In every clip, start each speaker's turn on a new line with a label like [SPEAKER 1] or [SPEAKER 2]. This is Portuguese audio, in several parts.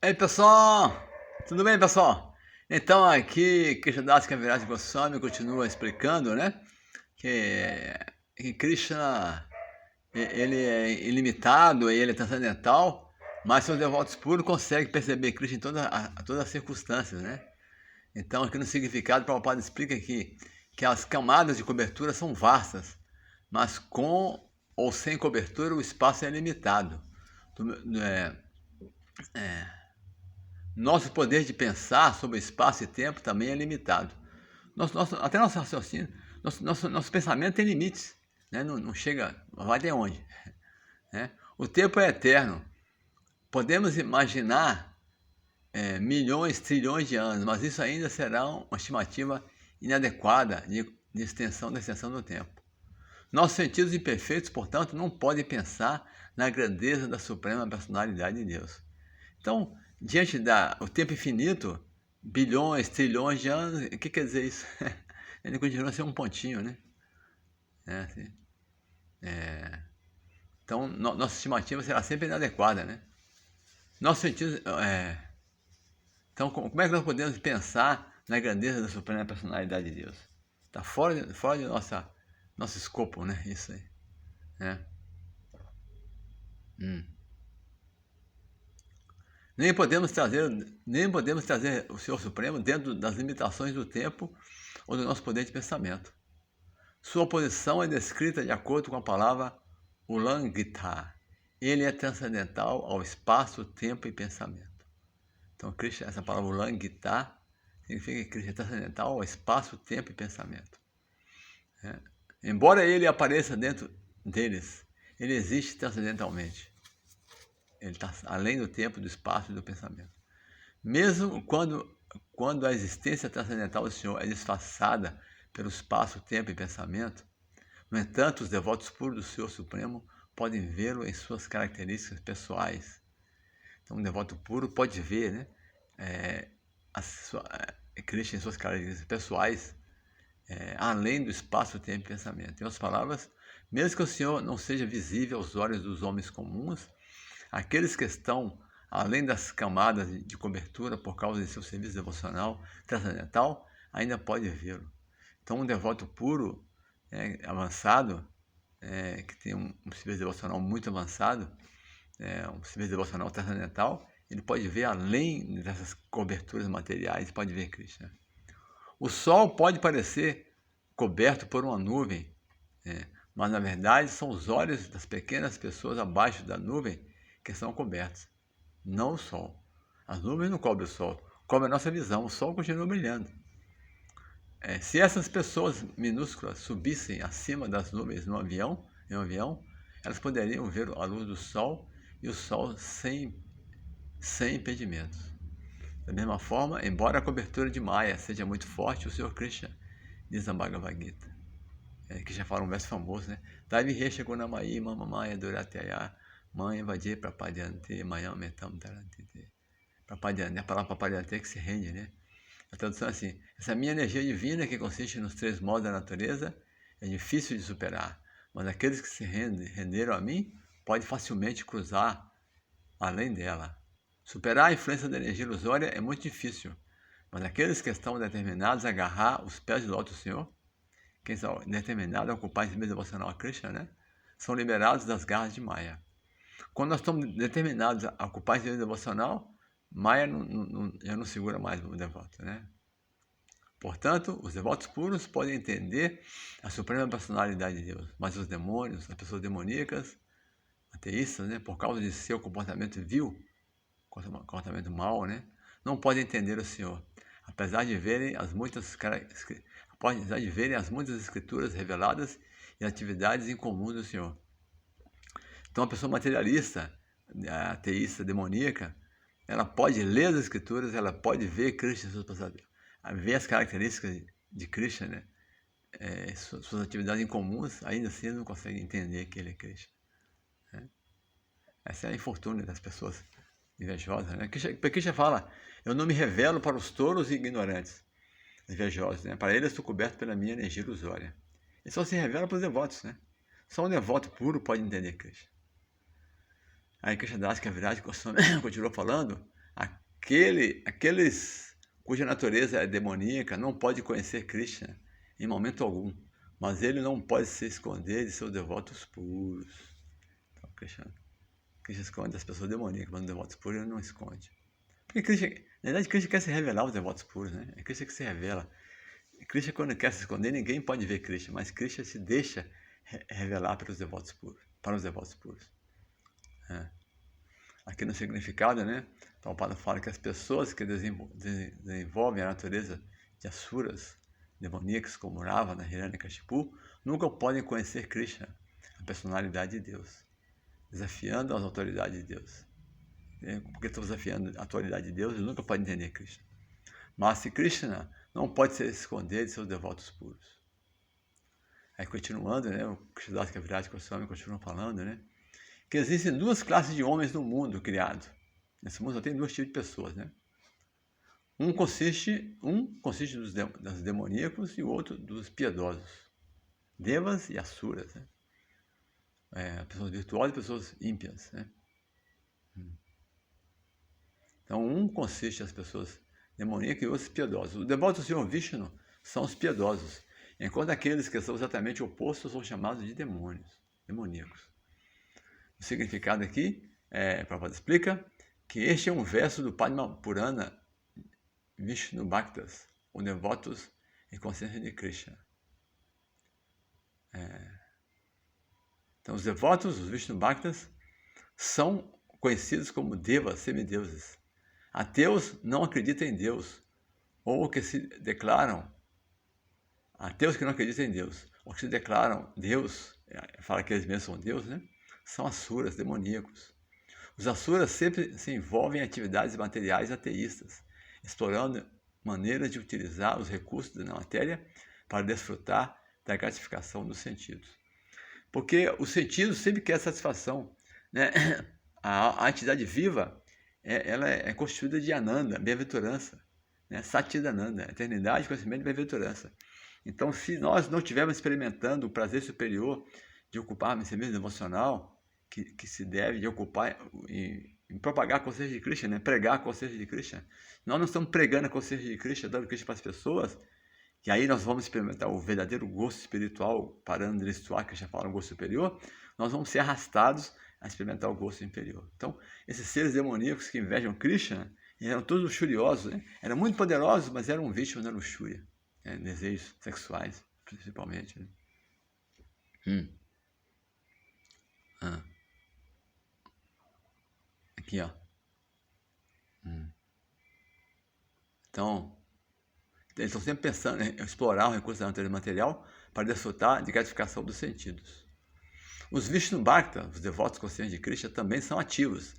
[SPEAKER 1] Ei pessoal, tudo bem pessoal? Então aqui Krishnadas Kaviraj Goswami continua explicando, né? Que Krishna ele é ilimitado, ele é transcendental, mas seus devotos puros conseguem perceber Krishna em todas as circunstâncias, né? Então aqui no significado Prabhupada explica aqui que as camadas de cobertura são vastas, mas com ou sem cobertura o espaço é limitado. É, Nosso poder de pensar sobre espaço e tempo também é limitado. Até nosso raciocínio, nosso pensamento tem limites, né? Não chega, vai até onde? Né? O tempo é eterno. Podemos imaginar milhões, trilhões de anos, mas isso ainda será uma estimativa inadequada de extensão da extensão do tempo. Nossos sentidos imperfeitos, portanto, não podem pensar na grandeza da suprema personalidade de Deus. Então, diante do tempo infinito, bilhões, trilhões de anos, o que quer dizer isso? Ele continua a ser um pontinho, né? Assim, então, nossa estimativa será sempre inadequada, né? Nosso sentido, então, como é que nós podemos pensar na grandeza da suprema personalidade de Deus? Está fora de nosso escopo, né? Isso aí, né? Nem podemos trazer o Senhor Supremo dentro das limitações do tempo ou do nosso poder de pensamento. Sua posição é descrita de acordo com a palavra Ulangita. Ele é transcendental ao espaço, tempo e pensamento. Então, Krishna, essa palavra Ulangita significa que Krishna é transcendental ao espaço, tempo e pensamento. Embora ele apareça dentro deles, ele existe transcendentalmente. Ele está além do tempo, do espaço e do pensamento. Mesmo quando a existência transcendental do Senhor é disfarçada pelo espaço, tempo e pensamento, no entanto, os devotos puros do Senhor Supremo podem vê-lo em suas características pessoais. Então, um devoto puro pode ver, né, Krishna em suas características pessoais, além do espaço, tempo e pensamento. Em outras palavras, mesmo que o Senhor não seja visível aos olhos dos homens comuns, aqueles que estão além das camadas de cobertura por causa de seu serviço devocional transcendental, ainda pode vê-lo. Então, um devoto puro, avançado, que tem um serviço devocional muito avançado, um serviço devocional transcendental, ele pode ver além dessas coberturas materiais, pode ver Krishna. O sol pode parecer coberto por uma nuvem, mas na verdade são os olhos das pequenas pessoas abaixo da nuvem que são cobertos, não o sol. As nuvens não cobrem o sol, cobre a nossa visão, o sol continua brilhando. Se essas pessoas minúsculas subissem acima das nuvens em um avião, elas poderiam ver a luz do sol e o sol sem impedimentos. Da mesma forma, embora a cobertura de Maya seja muito forte, o Senhor Krishna diz na Bhagavad Gita, que já fala um verso famoso, né? Daivi Resha Gunamai Mama Maya Durataya Mãe Vadia Prapadyante Mayam Metam Tarantite. Prapadyante, a palavra Prapadyante é que se rende, né? A tradução é assim: essa minha energia divina, que consiste nos três modos da natureza, é difícil de superar, mas aqueles que se renderam a mim podem facilmente cruzar além dela. Superar a influência da energia ilusória é muito difícil, mas aqueles que estão determinados a agarrar os pés do alto Senhor, quem são determinados a ocupar esse meio devocional a Krishna, né, são liberados das garras de Maya. Quando nós estamos determinados a ocupar esse meio devocional, Maya já não segura mais o devoto, né? Portanto, os devotos puros podem entender a suprema personalidade de Deus, mas os demônios, as pessoas demoníacas, ateístas, né, por causa de seu comportamento vil, comportamento mau, né, não podem entender o Senhor, apesar de verem as muitas escrituras reveladas e atividades incomuns do Senhor. Então, a pessoa materialista, ateísta, demoníaca, ela pode ler as escrituras, ela pode ver Krishna em suas passagens, ver as características de Krishna, né? Suas atividades incomuns, ainda assim não consegue entender que ele é Krishna. Né? Essa é a infortúnia das pessoas invejosas. Né? Krishna fala, eu não me revelo para os tolos e ignorantes, invejosos. Né? Para eles estou coberto pela minha energia ilusória. Ele só se revela para os devotos. Né? Só um devoto puro pode entender Krishna. Aí Krishna Das Kaviraj continuou falando, Aqueles cuja natureza é demoníaca não pode conhecer Krishna em momento algum, mas ele não pode se esconder de seus devotos puros. Então, Krishna esconde as pessoas demoníacas, mas os devotos puros ele não esconde. Porque Krishna, na verdade, Krishna quer se revelar aos devotos puros, né? É Krishna que se revela. Krishna, quando quer se esconder, ninguém pode ver Krishna, mas Krishna se deixa revelar para os devotos puros. É. Aqui no significado, né? Então, o Padre fala que as pessoas que desenvolvem a natureza de asuras, demoníacos como Ravana, Hiranyakashipu, nunca podem conhecer Krishna, a personalidade de Deus, desafiando as autoridades de Deus. Porque estão desafiando a autoridade de Deus, eles nunca podem entender Krishna. Mas se Krishna não pode se esconder de seus devotos puros. Aí continuando, né, o Krishnadas Kaviraj Goswami continua falando, né, que existem duas classes de homens no mundo criado. Nesse mundo só tem dois tipos de pessoas, né? Um consiste dos demoníacos e o outro dos piedosos. Devas e asuras, né? Pessoas virtuosas e pessoas ímpias, né? Então, um consiste das pessoas demoníacas e outros piedosos. Os devotos do Senhor Vishnu são os piedosos, enquanto aqueles que são exatamente opostos são chamados de demoníacos. O significado aqui, Prabhupada explica, que este é um verso do Padma Purana Vishnu Bhaktas, os devotos em consciência de Krishna. Então, os devotos, os Vishnu Bhaktas, são conhecidos como devas, semideuses. Ateus não acreditam em Deus, ou que se declaram, ateus que não acreditam em Deus, ou que se declaram Deus, fala que eles mesmos são Deus, né? São asuras, demoníacos. Os asuras sempre se envolvem em atividades materiais ateístas, explorando maneiras de utilizar os recursos da matéria para desfrutar da gratificação dos sentidos. Porque os sentidos sempre querem satisfação, né? A entidade viva, ela é constituída de Ananda, bem-aventurança, né? Satchidananda, eternidade, conhecimento e bem-aventurança. Então, se nós não estivermos experimentando o prazer superior de ocupar esse mesmo emocional, que se deve de ocupar em propagar a consciência de Krishna, né? Pregar a consciência de Krishna. Nós não estamos pregando a consciência de Krishna, dando Krishna para as pessoas, e aí nós vamos experimentar o verdadeiro gosto espiritual, parando de listar, que já fala um gosto superior, nós vamos ser arrastados a experimentar o gosto inferior. Então, esses seres demoníacos que invejam Krishna, eram todos luxuriosos, né? Eram muito poderosos, mas eram vítimas da luxúria, né? Desejos sexuais, principalmente. Né? Aqui, ó. Então, eles estão sempre pensando em explorar o recurso da natureza material para desfrutar de gratificação dos sentidos. Os Vishnu Bhakta, os devotos conscientes de Krishna, também são ativos,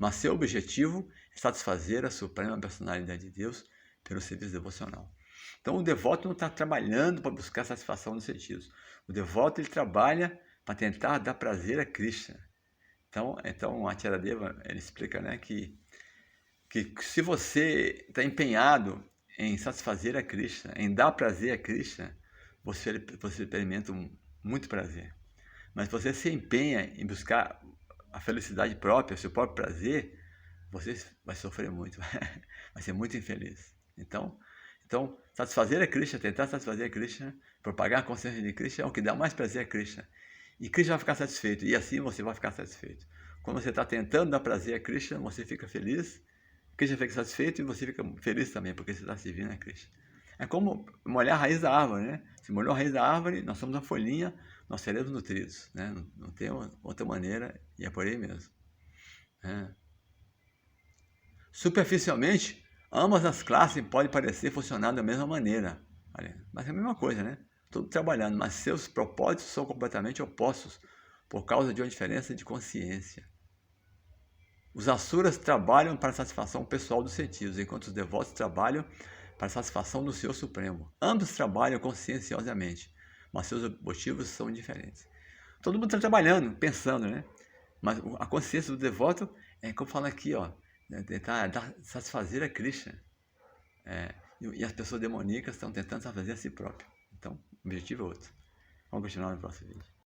[SPEAKER 1] mas seu objetivo é satisfazer a suprema personalidade de Deus pelo serviço devocional. Então, o devoto não está trabalhando para buscar a satisfação dos sentidos. O devoto ele trabalha para tentar dar prazer a Krishna. Então a Charadeva ele explica, né, que se você está empenhado em satisfazer a Krishna, em dar prazer a Krishna, você experimenta muito prazer. Mas se você se empenha em buscar a felicidade própria, o seu próprio prazer, você vai sofrer muito, vai ser muito infeliz. Então, satisfazer a Krishna, tentar satisfazer a Krishna, propagar a consciência de Krishna é o que dá mais prazer a Krishna. E Krishna vai ficar satisfeito, e assim você vai ficar satisfeito. Quando você está tentando dar prazer a Krishna, você fica feliz, Krishna fica satisfeito e você fica feliz também, porque você está servindo a Krishna. É como molhar a raiz da árvore, né? Se molhou a raiz da árvore, nós somos a folhinha, nós seremos nutridos, né? Não tem outra maneira, e é por aí mesmo. Superficialmente, ambas as classes podem parecer funcionar da mesma maneira, mas é a mesma coisa, né? Tudo trabalhando, mas seus propósitos são completamente opostos por causa de uma diferença de consciência. Os asuras trabalham para a satisfação pessoal dos sentidos, enquanto os devotos trabalham para a satisfação do Senhor Supremo. Ambos trabalham conscienciosamente, mas seus motivos são diferentes. Todo mundo está trabalhando, pensando, né? Mas a consciência do devoto é como fala aqui, ó, né? Tentar satisfazer a Krishna. E as pessoas demoníacas estão tentando satisfazer a si próprias. Então, o objetivo é outro. Vamos continuar no próximo vídeo.